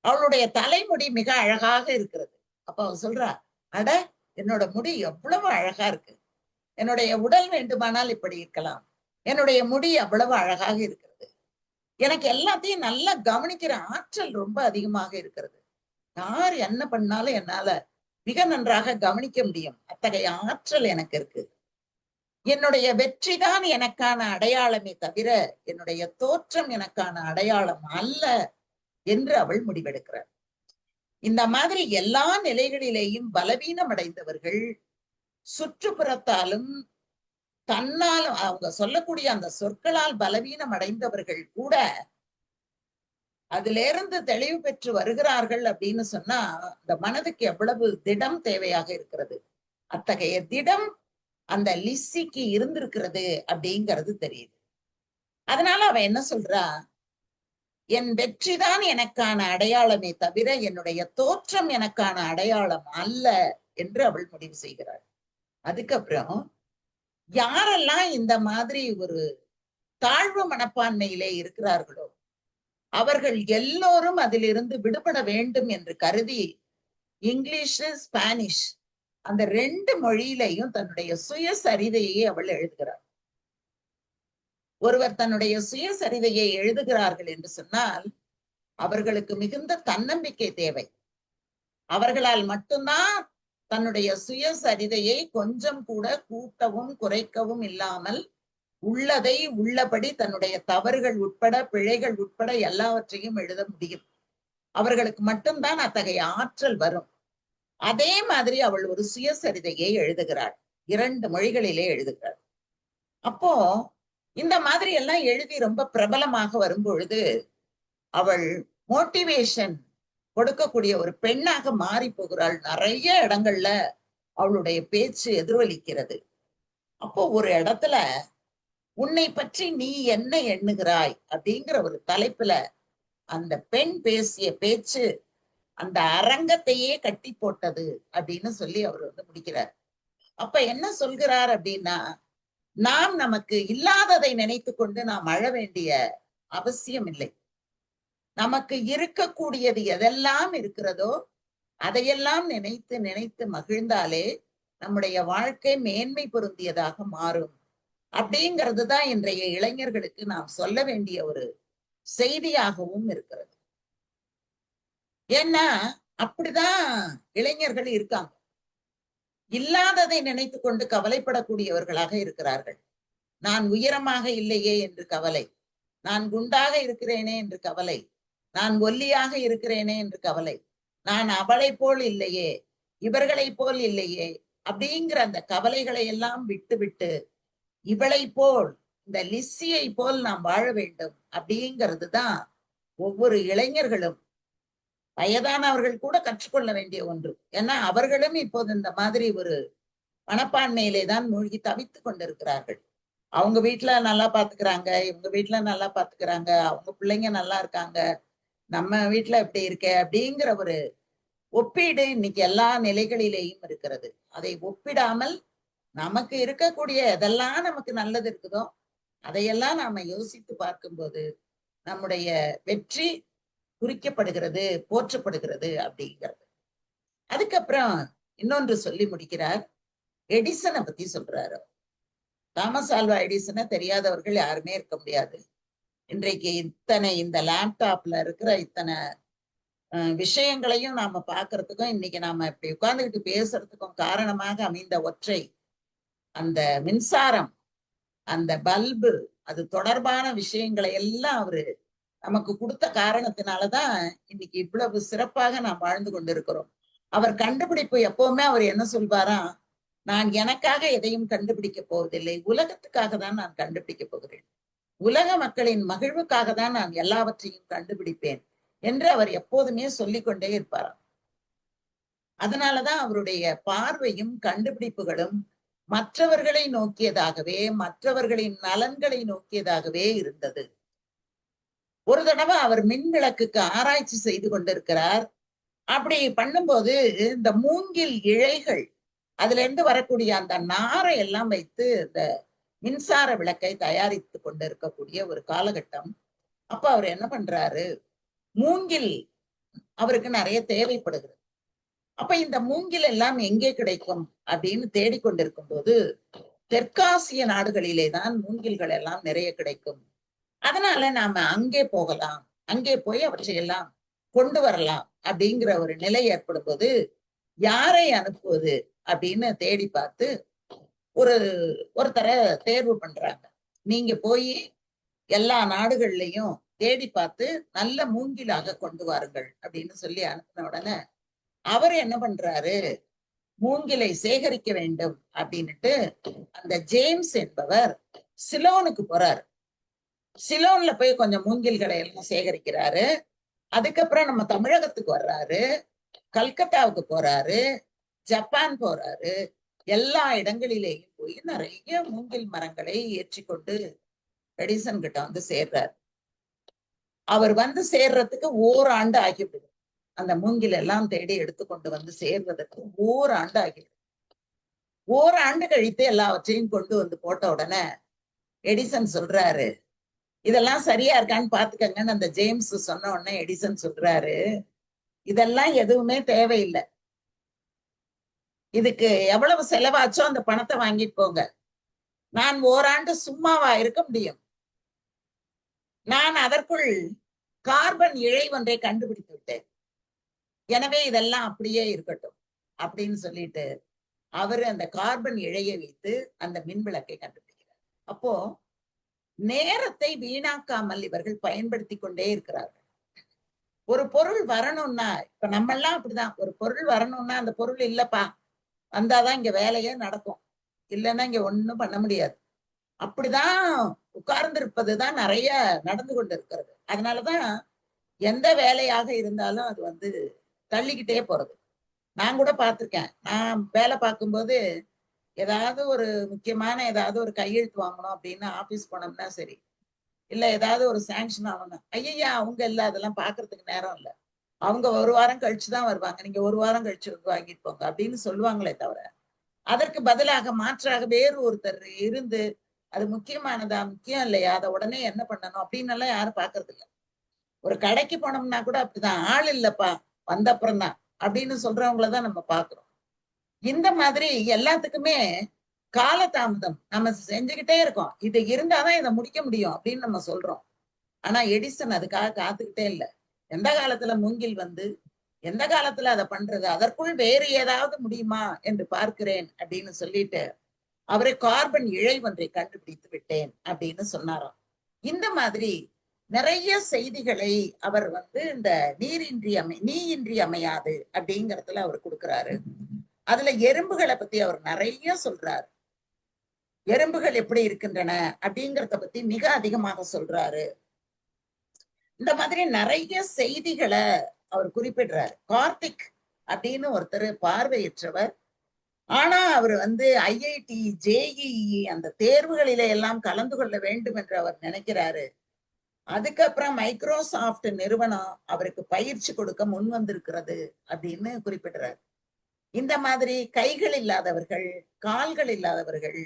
அவளுடைய தலைமுடி மிக அழகாக இருக்கிறது. அப்ப அவ சொல்றா, அட என்னோட முடி எவ்வளவு அழகா இருக்கு, என்னுடைய உடல் வேண்டுமானால் இப்படி இருக்கலாம், என்னுடைய முடி அவ்வளவு அழகாக இருக்கிறது, எனக்கு எல்லாத்தையும் நல்லா கவனிக்கிற ஆற்றல் ரொம்ப அதிகமாக இருக்கிறது, யார் என்ன பண்ணாலும் என்னால மிக நன்றாக கவனிக்க முடியும், அத்தகைய ஆற்றல் எனக்கு இருக்கு, என்னுடைய வெற்றி தான் எனக்கான அடையாளமே தவிர என்னுடைய தோற்றம் எனக்கான அடையாளம் அல்ல என்று அவள் முடிவெடுக்கிறார். இந்த மாதிரி எல்லா நிலைகளிலேயும் பலவீனம் அடைந்தவர்கள் சுற்றுப்புறத்தாலும் தன்னாலும் அவங்க சொல்லக்கூடிய அந்த சொற்களால் பலவீனம் அடைந்தவர்கள் கூட அதுல இருந்து தெளிவு பெற்று வருகிறார்கள் அப்படின்னு சொன்னா இந்த மனதுக்கு எவ்வளவு திடம் தேவையாக இருக்கிறது. அத்தகைய திடம் அந்த லிஸ்ஸிக்கு இருந்திருக்கிறது அப்படிங்கிறது தெரியுது. அதனால அவ என்ன சொல்றா, என் வெற்றிதான் எனக்கான அடையாளமே தவிர என்னுடைய தோற்றம் எனக்கான அடையாளம் அல்ல என்று அவள் முடிவு செய்கிறாள். அதுக்கப்புறம் யாரெல்லாம் இந்த மாதிரி ஒரு தாழ்வு மனப்பான்மையிலே இருக்கிறார்களோ அவர்கள் எல்லோரும் அதிலிருந்து விடுபட வேண்டும் என்று கருதி இங்கிலீஷ், ஸ்பானிஷ் அந்த 2 மொழியிலையும் தன்னுடைய சுயசரிதையை அவள் எழுதுகிறாள். ஒருவர் தன்னுடைய சுயசரிதையை எழுதுகிறார்கள் என்று சொன்னால் அவர்களுக்கு மிகுந்த தன்னம்பிக்கை தேவை. அவர்களால் மட்டும்தான் தன்னுடைய சுயசரிதையை கொஞ்சம் கூட கூட்டவும் குறைக்கவும் இல்லாமல் உள்ளதை உள்ளபடி தன்னுடைய தவறுகள் உட்பட பிழைகள் உட்பட எல்லாவற்றையும் எழுத முடியும். அவர்களுக்கு மட்டும்தான் அத்தகைய ஆற்றல் வரும். அதே மாதிரி அவள் ஒரு சுயசரிதையை எழுதுகிறாள், 2 மொழிகளிலே எழுதுகிறாள். அப்போ இந்த மாதிரி எல்லாம் எழுதி ரொம்ப பிரபலமாக வரும்பொழுது அவள் மோட்டிவேஷன் கொடுக்கக்கூடிய ஒரு பெண்ணாக மாறி போகிறாள். நிறைய இடங்கள்ல அவளுடைய பேச்சு எதிரொலிக்கிறது. அப்போ ஒரு இடத்துல உன்னை பற்றி நீ என்ன எண்ணுகிறாய் அப்படிங்கிற ஒரு தலைப்புல அந்த பெண் பேசிய பேச்சு அந்த அரங்கத்தையே கட்டி போட்டது அப்படின்னு சொல்லி அவர் முடிக்கிறார். அப்ப என்ன சொல்கிறார் அப்படின்னா, நாம் நமக்கு இல்லாததை நினைத்து கொண்டு நாம் அழ வேண்டிய அவசியம் இல்லை. நமக்கு இருக்கக்கூடியது எதெல்லாம் இருக்கிறதோ அதையெல்லாம் நினைத்து நினைத்து மகிழ்ந்தாலே நம்முடைய வாழ்க்கை மேன்மை பொருந்தியதாக மாறும் அப்படிங்கிறது தான் இன்றைய இளைஞர்களுக்கு நாம் சொல்ல வேண்டிய ஒரு செய்தியாகவும் இருக்கிறது. ஏன்னா அப்படிதான் இளைஞர்கள் இருக்காங்க. இல்லாததை நினைத்து கொண்டு கவலைப்படக்கூடியவர்களாக இருக்கிறார்கள். நான் உயரமாக இல்லையே என்று கவலை, நான் குண்டாக இருக்கிறேனே என்று கவலை, நான் ஒல்லியாக இருக்கிறேனே என்று கவலை, நான் அவளை போல் இல்லையே இவர்களை போல் இல்லையே அப்படிங்கிற அந்த கவலைகளை எல்லாம் விட்டு விட்டு இவளை போல் இந்த லிஸ்ஸியை போல் நாம் வாழ வேண்டும் அப்படிங்கிறது தான் ஒவ்வொரு இளைஞர்களும் வயதானவர்கள் கூட கற்றுக்கொள்ள வேண்டிய ஒன்று. ஏன்னா அவர்களும் இப்போது இந்த மாதிரி ஒரு மனப்பான்மையிலே தான் மூழ்கி தவித்து கொண்டிருக்கிறார்கள். அவங்க வீட்டுல நல்லா பாத்துக்கிறாங்க, இவங்க வீட்டுல நல்லா பாத்துக்கிறாங்க, அவங்க பிள்ளைங்க நல்லா இருக்காங்க, நம்ம வீட்டுல எப்படி இருக்க அப்படிங்கிற ஒரு ஒப்பீடு இன்னைக்கு எல்லா நிலைகளிலேயும் இருக்கிறது. அதை ஒப்பிடாமல் நமக்கு இருக்கக்கூடிய எதெல்லாம் நமக்கு நல்லது இருக்குதோ அதையெல்லாம் நாம யோசித்து பார்க்கும்போது நம்முடைய வெற்றி குறிக்கப்படுகிறது, போற்றப்படுகிறது அப்படிங்கிறது. அதுக்கப்புறம் இன்னொன்று சொல்லி முடிக்கிறார். எடிசனை பத்தி சொல்றாரு. தாமஸ் ஆல்வா எடிசனை தெரியாதவர்கள் யாருமே இருக்க முடியாது. இன்றைக்கு இத்தனை இந்த லேப்டாப்ல இருக்கிற இத்தனை விஷயங்களையும் நாம பாக்குறதுக்கும் இன்னைக்கு நாம இப்படி உட்கார்ந்துகிட்டு பேசுறதுக்கும் காரணமாக அமைந்த ஒற்றை அந்த மின்சாரம், அந்த பல்பு, அது தொடர்பான விஷயங்களை எல்லாம் அவரு நமக்கு கொடுத்த காரணத்தினாலதான் இன்னைக்கு இவ்வளவு சிறப்பாக நாம் வாழ்ந்து கொண்டிருக்கிறோம். அவர் கண்டுபிடிப்பு எப்பவுமே அவர் என்ன சொல்வாராம், நான் எனக்காக எதையும் கண்டுபிடிக்க போவதில்லை, உலகத்துக்காக தான் நான் கண்டுபிடிக்க போகிறேன், உலக மக்களின் மகிழ்வுக்காக தான் நான் எல்லாவற்றையும் கண்டுபிடிப்பேன் என்று அவர் எப்போதுமே சொல்லிக்கொண்டே இருப்பாராம். அதனாலதான் அவருடைய பார்வையும் கண்டுபிடிப்புகளும் மற்றவர்களை நோக்கியதாகவே, மற்றவர்களின் நலன்களை நோக்கியதாகவே இருந்தது. ஒரு தடவை அவர் மின் விளக்குக்கு ஆராய்ச்சி செய்து கொண்டிருக்கிறார். அப்படி பண்ணும்போது இந்த மூங்கில் இழைகள், அதுல இருந்து வரக்கூடிய அந்த நாரை எல்லாம் வைத்து இந்த மின்சார விளக்கை தயாரித்து கொண்டிருக்கக்கூடிய ஒரு காலகட்டம். அப்ப அவர் என்ன பண்றாரு, மூங்கில் அவருக்கு நிறைய தேவைப்படுகிறது. அப்ப இந்த மூங்கில் எல்லாம் எங்கே கிடைக்கும் அப்படின்னு தேடிக்கொண்டிருக்கும் போது தெற்காசிய நாடுகளிலே தான் மூங்கில்கள் எல்லாம் நிறைய கிடைக்கும். அதனால நாம அங்கே போகலாம், அங்கே போய் அவற்றையெல்லாம் கொண்டு வரலாம் அப்படிங்கிற ஒரு நிலை ஏற்படும் போது யாரை அனுப்புவது அப்படின்னு தேடி பார்த்து ஒருத்தரை தேர்வு பண்றாங்க. நீங்க போய் எல்லா நாடுகள்லயும் தேடி பார்த்து நல்ல மூங்கிலாக கொண்டு வாருங்கள் அப்படின்னு சொல்லி அனுப்பின உடனே அவர் என்ன பண்றாரு, மூங்கிலை சேகரிக்க வேண்டும் அப்படின்னுட்டு அந்த ஜேம்ஸ் என்பவர் சிலோனுக்கு போறாரு. சிலோன்ல போய் கொஞ்சம் மூங்கில்களை எல்லாம் சேகரிக்கிறாரு. அதுக்கப்புறம் நம்ம தமிழகத்துக்கு வர்றாரு, கல்கத்தாவுக்கு போறாரு, ஜப்பான் போறாரு. எல்லா இடங்களிலேயும் போய் நிறைய மூங்கில் மரங்களை ஏற்றிக்கொண்டு எடிசன் கிட்ட வந்து சேர்றாரு. அவர் வந்து சேர்றதுக்கு ஓராண்டு ஆகிவிடுது. அந்த மூங்கில் எல்லாம் தேடி எடுத்துக்கொண்டு வந்து சேர்வதற்கு ஓராண்டு ஆகிடுது. ஓராண்டு கழித்து எல்லாவற்றையும் கொண்டு வந்து போட்ட உடனே எடிசன் சொல்றாரு, இதெல்லாம் சரியா இருக்கான்னு பாத்துக்கங்கன்னு அந்த ஜேம்ஸ் சொன்ன உடனே எடிசன் சொல்றாரு, இதெல்லாம் எதுவுமே தேவையில்லை, இதுக்கு எவ்வளவு செலவாச்சோ அந்த பணத்தை வாங்கிட்டு போங்க, நான் ஓராண்டு சும்மாவா இருக்க முடியும், நான் அதற்குள் கார்பன் இழை ஒன்றை கண்டுபிடித்து விட்டேன், எனவே இதெல்லாம் அப்படியே இருக்கட்டும் அப்படின்னு சொல்லிட்டு அவரு அந்த கார்பன் இழையை வைத்து அந்த மின் விளக்கை கண்டுபிடிக்கிறார். அப்போ நேரத்தை வீணாக்காமல் இவர்கள் பயன்படுத்தி கொண்டே இருக்கிறார்கள். ஒரு பொருள் வரணும்னா, இப்ப நம்ம எல்லாம் அப்படிதான், ஒரு பொருள் வரணும்னா அந்த பொருள் இல்லப்பா, வந்தாதான் இங்க வேலையே நடக்கும், இல்லைன்னா இங்க ஒண்ணும் பண்ண முடியாது, அப்படிதான் உட்கார்ந்து இருப்பதுதான் நிறைய நடந்து கொண்டு இருக்கிறது. அதனாலதான் எந்த வேலையாக இருந்தாலும் அது வந்து தள்ளிக்கிட்டே போறது. நான் கூட பார்த்திருக்கேன், நான் வேலை பார்க்கும்போது ஏதாவது ஒரு முக்கியமான ஏதாவது ஒரு கையெழுத்து வாங்கணும் அப்படின்னு ஆபீஸ் போனோம்னா சரி, இல்ல ஏதாவது ஒரு சாங்ஷன் ஆகணும், ஐயா அவங்க இல்ல, அதெல்லாம் பாக்குறதுக்கு நேரம் இல்ல, அவங்க ஒரு வாரம் கழிச்சுதான் வருவாங்க, நீங்க ஒரு வாரம் கழிச்சு வாங்கிட்டு போங்க அப்படின்னு சொல்லுவாங்களே தவிர, அதற்கு பதிலாக மாற்றாக வேறு ஒருத்தர் இருந்து அது முக்கியமானதா முக்கியம் இல்லையா, அதை உடனே என்ன பண்ணணும் அப்படின்னு எல்லாம் யாரும் பாக்குறது இல்லை. ஒரு கடைக்கு போனோம்னா கூட அப்படிதான், ஆள் இல்லப்பா வந்த அப்புறம் தான் அப்படின்னு சொல்றவங்களதான் நம்ம பாக்குறோம். இந்த மாதிரி எல்லாத்துக்குமே காலதாமதம் நம்ம செஞ்சுக்கிட்டே இருக்கோம், இது இருந்தாதான் இதை முடிக்க முடியும் அப்படின்னு நம்ம சொல்றோம். ஆனா எடிசன் அதுக்காக காத்துக்கிட்டே இல்லை. எந்த காலத்துல மூங்கில் வந்து எந்த காலத்துல அதை பண்றது, அதற்குள் வேறு ஏதாவது முடியுமா என்று பார்க்கிறேன் அப்படின்னு சொல்லிட்டு அவரை கார்பன் இழை ஒன்றை கண்டுபிடித்து விட்டேன் அப்படின்னு சொன்னாராம். இந்த மாதிரி நிறைய செய்திகளை அவர் வந்து இந்த நீ இன்றி அமையாது அப்படிங்கறதுல அவர் கொடுக்கிறாரு. அதுல எறும்புகளை பத்தி அவர் நிறைய சொல்றாரு, எறும்புகள் எப்படி இருக்கின்றன அப்படிங்கறத பத்தி மிக அதிகமாக சொல்றாரு. இந்த மாதிரி நிறைய செய்திகளை அவர் குறிப்பிடுறாரு. கார்த்திக் அப்படின்னு ஒருத்தர் பார்வையற்றவர், ஆனா அவர் வந்து ஐஐடி ஜேஇஇ அந்த தேர்வுகளில எல்லாம் கலந்து கொள்ள வேண்டும் என்று அவர் நினைக்கிறாரு. அதுக்கப்புறம் மைக்ரோசாஃப்ட் நிறுவனம் அவருக்கு பயிற்சி கொடுக்க முன் வந்திருக்கிறது அப்படின்னு குறிப்பிடுறாரு. இந்த மாதிரி கைகள் இல்லாதவர்கள், கால்கள் இல்லாதவர்கள்,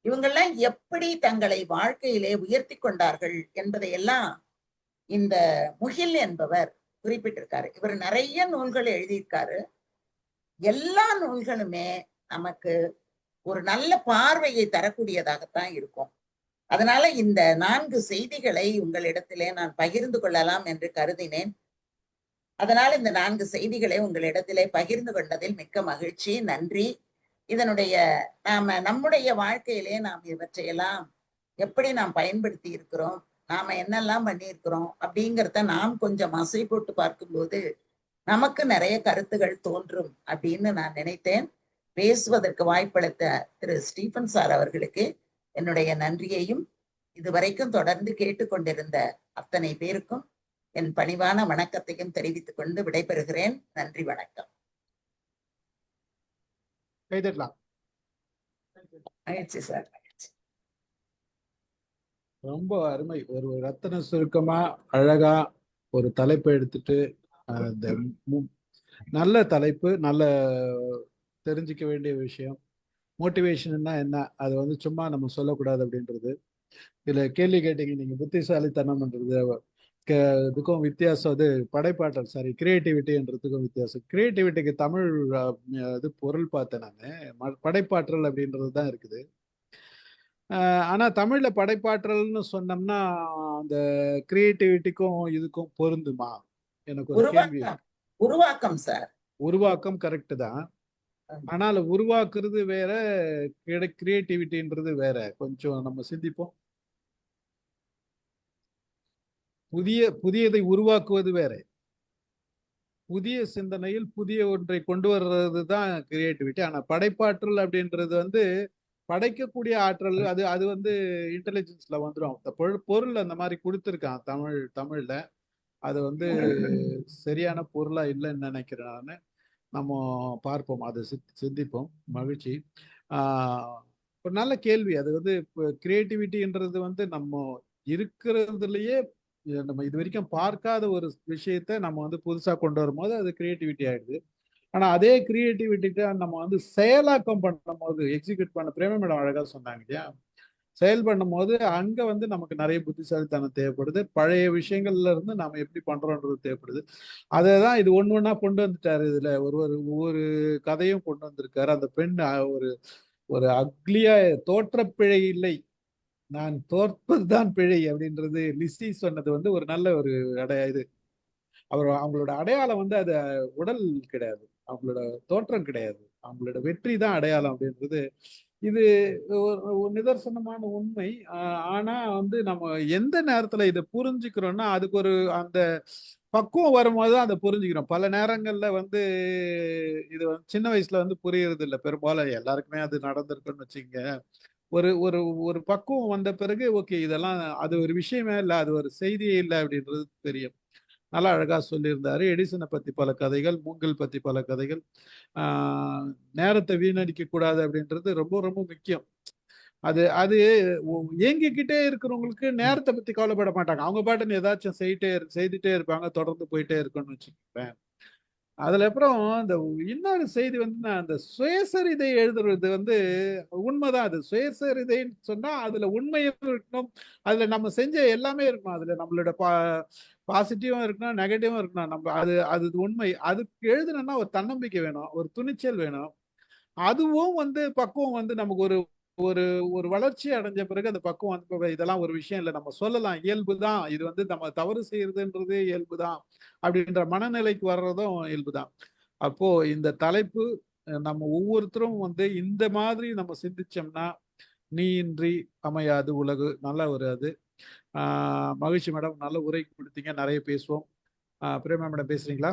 இவங்கெல்லாம் எப்படி தங்களை வாழ்க்கையிலே உயர்த்தி கொண்டார்கள் என்பதையெல்லாம் இந்த முகில் என்பவர் குறிப்பிட்டிருக்காரு. இவர் நிறைய நூல்கள் எழுதியிருக்காரு. எல்லா நூல்களுமே நமக்கு ஒரு நல்ல பார்வையை தரக்கூடியதாகத்தான் இருக்கும். அதனால இந்த 4 செய்திகளை உங்களிடத்திலே நான் பகிர்ந்து கொள்ளலாம் என்று கருதினேன். அதனால இந்த 4 செய்திகளை உங்களிடத்திலே பகிர்ந்து கொண்டதில் மிக்க மகிழ்ச்சி, நன்றி. இதனுடைய நம்முடைய வாழ்க்கையிலே நாம் இவற்றையெல்லாம் எப்படி நாம் பயன்படுத்தி இருக்கிறோம், நாம என்னெல்லாம் பண்ணியிருக்கிறோம் அப்படிங்கிறத நாம் கொஞ்சம் அசை போட்டு பார்க்கும்போது நமக்கு நிறைய கருத்துகள் தோன்றும் அப்படின்னு நான் நினைத்தேன். பேசுவதற்கு வாய்ப்பளித்த திரு ஸ்டீபன் சார் அவர்களுக்கு என்னுடைய நன்றியையும் இதுவரைக்கும் தொடர்ந்து கேட்டுக்கொண்டிருந்த அத்தனை பேருக்கும் என் பணிவான வணக்கத்தையும் தெரிவித்துக் கொண்டு விடைபெறுகிறேன். நன்றி, வணக்கம். கைதட்டலாம். மகிழ்ச்சி சார். ரொம்ப அருமை. ஒரு ரத்தன சுருக்கமா அழகா ஒரு தலைப்பை எடுத்துட்டு அந்த நல்ல தலைப்பு, நல்ல தெரிஞ்சுக்க வேண்டிய விஷயம். மோட்டிவேஷன்னா என்ன, அது வந்து சும்மா நம்ம சொல்லக்கூடாது அப்படின்றது. இதுல கேள்வி கேட்டீங்க நீங்க, புத்திசாலித்தனம்ன்றது இதுக்கும் வித்தியாசம். அது படைப்பாற்றல், சாரி, கிரியேட்டிவிட்டின்றதுக்கும் வித்தியாசம். கிரியேட்டிவிட்டிக்கு தமிழ் இது பொருள் பார்த்தேன் நான், படைப்பாற்றல் அப்படின்றது தான் இருக்குது. ஆனா தமிழ்ல படைப்பாற்றல்னு சொன்னோம்னா அந்த கிரியேட்டிவிட்டிக்கும் இதுக்கும் பொருந்துமா? எனக்கு ஒரு கேள்வி. உருவாக்கம் சார். உருவாக்கம் கரெக்ட் தான், ஆனால் உருவாக்குறது வேற, கிரியேட்டிவிட்டின்றது வேற. கொஞ்சம் நம்ம சிந்திப்போம். புதியதை உருவாக்குவது வேற, புதிய சிந்தனையில் புதிய ஒன்றை கொண்டு வர்றது தான் கிரியேட்டிவிட்டி. ஆனா படைப்பாற்றல் அப்படின்றது வந்து படைக்கக்கூடிய ஆற்றல், அது வந்து இன்டெலிஜென்ஸ்ல வந்துடும். பொருள் அந்த மாதிரி கொடுத்துருக்கான் தமிழ்ல. அது வந்து சரியான பொருளா இல்லைன்னு நினைக்கிறேன் நான். நம்ம பார்ப்போம், அதை சிந்திப்போம். மகிழ்ச்சி. ஒரு நல்ல கேள்வி. அது வந்து கிரியேட்டிவிட்டின்றது வந்து நம்ம இருக்கிறதுலயே நம்ம இது வரைக்கும் பார்க்காத ஒரு விஷயத்த நம்ம வந்து புதுசா கொண்டு வரும்போது அது கிரியேட்டிவிட்டி ஆயிடுது. ஆனா அதே கிரியேட்டிவிட்டிக்கு நம்ம வந்து செயலாக்கம் பண்ணும் போது, எக்ஸிக்யூட் பண்ண, பிரேம மேடம் அழகா சொன்னாங்க இல்லையா, செயல் பண்ணும் போது அங்க வந்து நமக்கு நிறைய புத்திசாலித்தனம் தேவைப்படுது. பழைய விஷயங்கள்ல இருந்து நாம எப்படி பண்றோன்றது தேவைப்படுது. அதைதான் இது ஒண்ணா கொண்டு வந்துட்டாரு. இதுல ஒவ்வொரு கதையும் கொண்டு வந்திருக்காரு. அந்த பெண் ஒரு அக்லியா, தோற்றப்பிழை இல்லை, நான் தோற்பதுதான் பிழை அப்படின்றது லிஸி சொன்னது வந்து ஒரு நல்ல ஒரு இது. அவங்களோட அடையாளம் வந்து அது உடல் கிடையாது, அவங்களோட தோற்றம் கிடையாது, அவங்களோட வெற்றி தான் அடையாளம் அப்படின்றது. இது ஒரு நிதர்சனமான உண்மை. ஆனா வந்து நம்ம எந்த நேரத்துல இதை புரிஞ்சுக்கிறோம்னா அதுக்கு ஒரு அந்த பக்குவம் வரும்போது அதை புரிஞ்சுக்கிறோம். பல நேரங்கள்ல வந்து இது வந்து சின்ன வயசுல வந்து புரியறது இல்லை. பெரும்பாலும் எல்லாருக்குமே அது நடந்திருக்குன்னு வச்சுங்க. ஒரு ஒரு ஒரு பக்குவம் வந்த பிறகு ஓகே, இதெல்லாம் அது ஒரு விஷயமே இல்லை, அது ஒரு செய்தியே இல்லை அப்படின்றது தெரியும். நல்லா அழகா சொல்லியிருந்தாரு. எடிசனை பத்தி பல கதைகள், மூங்கில் பத்தி பல கதைகள். நேரத்தை வீணடிக்க கூடாது அப்படின்றது ரொம்ப ரொம்ப முக்கியம். அது அது இயங்கிக்கிட்டே இருக்கிறவங்களுக்கு நேரத்தை பத்தி கவலைப்பட மாட்டாங்க. அவங்க பாட்டுன்னு ஏதாச்சும் செய்துட்டே இருப்பாங்க, தொடர்ந்து போயிட்டே இருக்குன்னு வச்சுக்கோங்க. அதுல அப்புறம் இந்த இன்னொரு செய்தி வந்து, நான் அந்த சுயசரிதை எழுதுறது வந்து உண்மைதான். அது சுயசரிதைன்னு சொன்னா அதுல உண்மையும் இருக்கணும், அதுல நம்ம செஞ்ச எல்லாமே இருக்கணும், அதுல நம்மளோட பாசிட்டிவும் இருக்கணும், நெகட்டிவும் இருக்கணும். நம்ம அது உண்மை. அதுக்கு எழுதணும்னா ஒரு தன்னம்பிக்கை வேணும், ஒரு துணிச்சல் வேணும். அதுவும் வந்து பக்குவம் வந்து நமக்கு ஒரு ஒரு ஒரு வளர்ச்சி அடைஞ்ச பிறகு அந்த பக்குவம் வந்து இதெல்லாம் ஒரு விஷயம் இல்லை, நம்ம சொல்லலாம், இயல்புதான் இது, வந்து நம்ம தவறு செய்யறதுன்றது இயல்புதான் அப்படின்ற மனநிலைக்கு வர்றதும் இயல்புதான். அப்போ இந்த தலைப்பு நம்ம ஒவ்வொருத்தரும் வந்து இந்த மாதிரி நம்ம சிந்திச்சோம்னா நீ இன்றி அமையாது உலகு. நல்ல ஒரு அது. மகிழ்ச்சி மேடம், நல்ல உரை கொடுத்தீங்க, நிறைய பேசுவோம். பிரேமா மேடம் பேசுறீங்களா?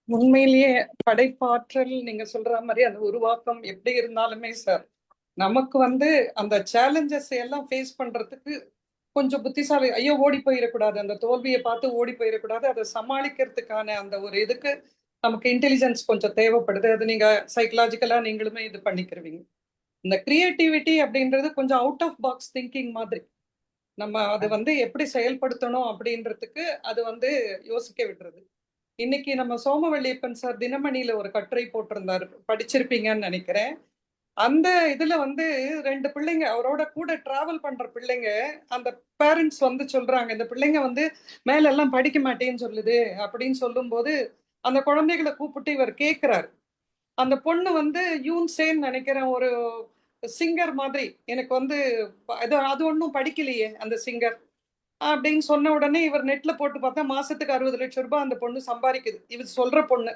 உண்மையிலேயே படைப்பாற்றல் நீங்க சொல்ற மாதிரி அந்த உருவாக்கம் எப்படி இருந்தாலுமே சார், நமக்கு வந்து அந்த சேலஞ்சஸ் எல்லாம் ஃபேஸ் பண்றதுக்கு கொஞ்சம் புத்திசாலி, ஐயோ ஓடி போயிடக்கூடாது, அந்த தோல்வியை பார்த்து ஓடி போயிடக்கூடாது, அதை சமாளிக்கிறதுக்கான அந்த ஒரு இதுக்கு நமக்கு இன்டெலிஜென்ஸ் கொஞ்சம் தேவைப்படுது. அது நீங்க சைக்கலாஜிக்கலா நீங்களுமே இது பண்ணிக்கிறீங்க. இந்த கிரியேட்டிவிட்டி அப்படின்றது கொஞ்சம் அவுட் ஆஃப் பாக்ஸ் திங்கிங் மாதிரி, நம்ம அது வந்து எப்படி செயல்படுத்தணும் அப்படின்றதுக்கு அது வந்து யோசிக்க விடுறது. இன்னைக்கு நம்ம சோமவல்லியப்பன் சார் தினமணியில ஒரு கட்டுரை போட்டிருந்தாரு, படிச்சிருப்பீங்கன்னு நினைக்கிறேன். அந்த இதுல வந்து 2 பிள்ளைங்க, அவரோட கூட டிராவல் பண்ற பிள்ளைங்க, அந்த பேரண்ட்ஸ் வந்து சொல்றாங்க, இந்த பிள்ளைங்க வந்து மேல எல்லாம் படிக்க மாட்டேன்னு சொல்லுது அப்படின்னு சொல்லும் போது அந்த குழந்தைகளை கூப்பிட்டு இவர் கேட்கிறாரு. அந்த பொண்ணு வந்து யூன்சேன்னு நினைக்கிறேன், ஒரு சிங்கர் மாதிரி, எனக்கு வந்து அது ஒன்றும் படிக்கலையே அந்த சிங்கர் அப்படின்னு சொன்ன உடனே இவர் நெட்ல போட்டு பார்த்தா மாசத்துக்கு 60 லட்சம் ரூபாய் அந்த பொண்ணு சம்பாதிக்குது. இவர் சொல்ற பொண்ணு,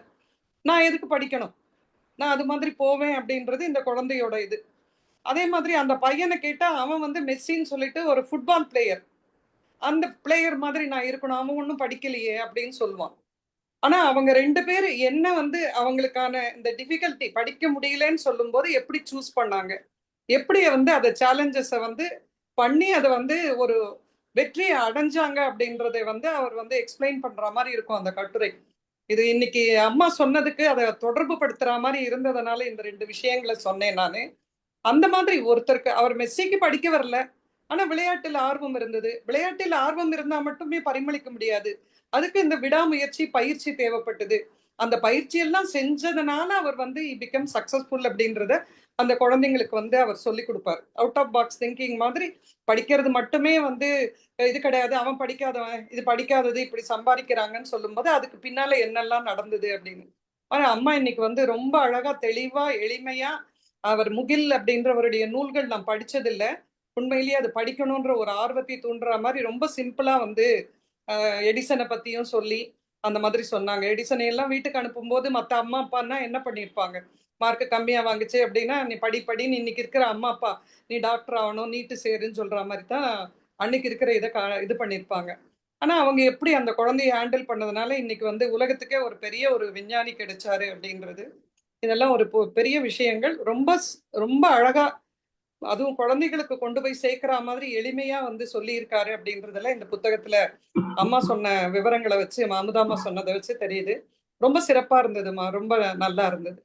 நான் எதுக்கு படிக்கணும், நான் அது மாதிரி போவேன் அப்படின்றது இந்த குழந்தையோட இது. அதே மாதிரி அந்த பையனை கேட்டா அவன் வந்து மெஸ்ஸின்னு சொல்லிட்டு ஒரு ஃபுட்பால் பிளேயர், அந்த பிளேயர் மாதிரி நான் இருக்கணும், அவன் ஒன்றும் படிக்கலையே அப்படின்னு சொல்லுவான். ஆனா அவங்க 2 பேர் என்ன வந்து அவங்களுக்கான இந்த டிஃபிகல்ட்டி படிக்க முடியலன்னு சொல்லும்போது எப்படி சூஸ் பண்ணாங்க, எப்படி வந்து அதை சேலஞ்சஸை வந்து பண்ணி அதை வந்து ஒரு வெற்றியை அடைஞ்சாங்க அப்படின்றதை வந்து அவர் வந்து எக்ஸ்பிளைன் பண்ற மாதிரி இருக்கும் அந்த கட்டுரை. இது இன்னைக்கு அம்மா சொன்னதுக்கு அதை தொடர்பு படுத்துற மாதிரி இருந்ததுனால இந்த 2 விஷயங்களை சொன்னேன் நானு. அந்த மாதிரி ஒருத்தருக்கு அவர் மெஸ்ஸிக்கு படிக்க வரல, ஆனா விளையாட்டுல ஆர்வம் இருந்தது. விளையாட்டுல ஆர்வம் இருந்தா மட்டுமே பரிமளிக்க முடியாது. அதுக்கு இந்த விடாமுயற்சி, பயிற்சி தேவைப்பட்டது. அந்த பயிற்சி எல்லாம் செஞ்சதுனால அவர் வந்து பிகம் சக்சஸ்ஃபுல் அப்படின்றத அந்த குழந்தைங்களுக்கு வந்து அவர் சொல்லி கொடுப்பார். அவுட் ஆஃப் பாக்ஸ் திங்கிங் மாதிரி படிக்கிறது மட்டுமே வந்து இது கிடையாது, அவன் படிக்காதவன், இது படிக்காதது, இப்படி சம்பாதிக்கிறாங்கன்னு சொல்லும்போது அதுக்கு பின்னால என்னெல்லாம் நடந்தது அப்படின்னு. ஆனா அம்மா இன்னைக்கு வந்து ரொம்ப அழகா, தெளிவா, எளிமையா, அவர் முகில் அப்படின்றவருடைய நூல்கள் நான் படிச்சதில்லை, உண்மையிலேயே அது படிக்கணும்ன்ற ஒரு ஆர்வத்தை தூண்டுற மாதிரி ரொம்ப சிம்பிளா வந்து எடிசனை பத்தியும் சொல்லி அந்த மாதிரி சொன்னாங்க. எடிசனை எல்லாம் வீட்டுக்கு அனுப்பும்போது மற்ற அம்மா அப்பான்னா என்ன பண்ணியிருப்பாங்க, மார்க் கம்மியா வாங்குச்சு அப்படின்னா நீ படின்னு இன்னைக்கு இருக்கிற அம்மா அப்பா நீ டாக்டர் ஆகணும், நீட்டு சேருன்னு சொல்ற மாதிரி தான் அன்னைக்கு இருக்கிற இதை இது பண்ணியிருப்பாங்க. ஆனா அவங்க எப்படி அந்த குழந்தைய ஹேண்டில் பண்ணதுனால இன்னைக்கு வந்து உலகத்துக்கே ஒரு பெரிய ஒரு விஞ்ஞானி கிடைச்சாரு அப்படின்றது, இதெல்லாம் ஒரு பெரிய விஷயங்கள். ரொம்ப ரொம்ப அழகா, அதுவும் குழந்தைகளுக்கு கொண்டு போய் சேர்க்கிற மாதிரி எளிமையா வந்து சொல்லியிருக்காரு அப்படின்றதெல்லாம் இந்த புத்தகத்துல அம்மா சொன்ன விவரங்களை வச்சு, அமுதாம்மா சொன்னதை வச்சு தெரியுது. ரொம்ப சிறப்பா இருந்ததுமா, ரொம்ப நல்லா இருந்தது.